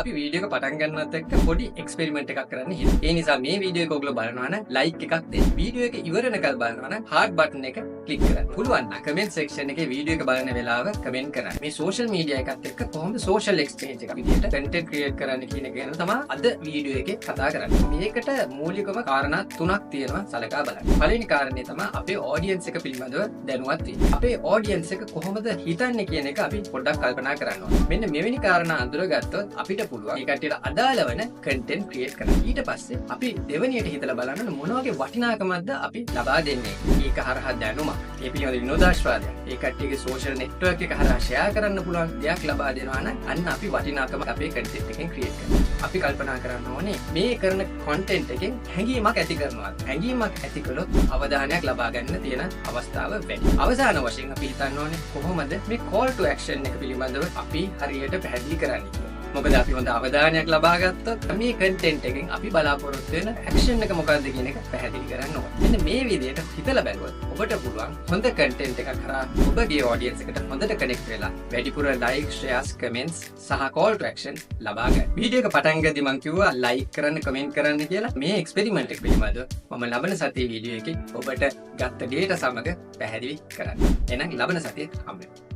අපි වීඩියෝ එක පටන් ගන්නවත් එක්ක පොඩි එක්ස්පෙරිමන්ට් එකක් කරන්න හිතුවා. ඒ නිසා මේ වීඩියෝ එක ඔයගොල්ලෝ බලනවා නම් ලයික් එකක් දෙන්න. වීඩියෝ එක ඉවර වෙනකල් බලනවා නම් හાર્ට් බටන් එක ක්ලික් කරන්න. පුළුවන් නම් කමෙන්ට් සෙක්ෂන් එකේ වීඩියෝ එක බලන වෙලාව කමෙන්ට් කරන්න. මේ සෝෂල් මීඩියා එකත් එක්ක කොහොමද සෝෂල් එක්ස්චේන්ජ් එකක් විදිහට කන්ටෙන්ට් ක්‍රියේට් කරන්න කියන එක ගැන තමයි අද වීඩියෝ එකේ කතා කරන්නේ. මේකට මූලිකම කාරණා තුනක් තියෙනවා සලකා බලන්න. පළවෙනි කාරණේ තමයි අපේ ඔඩියන්ස් එක පිළිබඳව දැනුවත් වීම. අපේ ඔඩියන්ස් එක කොහොමද හිතන්නේ කියන එක අපි පොඩ්ඩක් කල්පනා කරන්න ඕනේ. මෙන්න මෙවැනි කාරණා අඳුරගත්තොත් අපිට පුළුවන් ඒ කට්ටියට අදාළ වෙන කන්ටෙන්ට් ක්‍රියේට් කරන්න. ඊට පස්සේ අපි දෙවෙනියට හිතලා බලන්න මොන වගේ වටිනාකමක්ද අපි ලබා දෙන්නේ. ඒක හරහා දැනුමක්, ඒ පිළිබඳ විනෝදාස්වාදයක්, ඒ කට්ටියගේ සෝෂල් නෙට්වර්ක් එක හරහා ෂෙයා කරන්න පුළුවන් දෙයක් ලබා දෙනවා නම් අන්න අපි වටිනාකමක් අපේ කන්ටෙන්ට් එකෙන් ක්‍රියේට් කරනවා. අපි කල්පනා කරන්න ඕනේ මේ කරන කන්ටෙන්ට් එකෙන් හැඟීමක් ඇති කරනවා. හැඟීමක් ඇති කළොත් අවධානයක් ලබා ගන්න තියෙන අවස්ථාව වැඩි. අවසාන වශයෙන් අපි හිතන්න ඕනේ කොහොමද මේ call to action එක පිළිබඳව අපි හරියට පැහැදිලි කරන්නේ කියලා. මොකද අපි හොඳ අවධානයක් ලබා ගත්තොත් මේ කන්ටෙන්ට් එකෙන් අපි බලාපොරොත්තු වෙන ඇක්ෂන් එක මොකක්ද කියන එක පැහැදිලි කරන්න ඕනේ. මෙන්න මේ විදිහට හිතලා බැලුවොත් ඔබට පුළුවන් හොඳ කන්ටෙන්ට් එකක් කරා ඔබගේ ඔඩියන්ස් එකට හොඳට කනෙක්ට් වෙලා වැඩිපුර ලයික්, ෂෙයාර්ස්, කමෙන්ට්ස් සහ call to action ලබා ගන්න. වීඩියෝ එක පටන් ගද්දි මම කිව්වා ලයික් කරන්න, කමෙන්ට් කරන්න කියලා. මේ එක්ස්පෙරිමන්ට් එක පිළිබඳව මම ලබන සතියේ වීඩියෝ එකේ ඔබට ගත්ත ඩේටා සමග පැහැදිලි කරන්න. එහෙනම් ලබන සතියේ හම්බෙමු.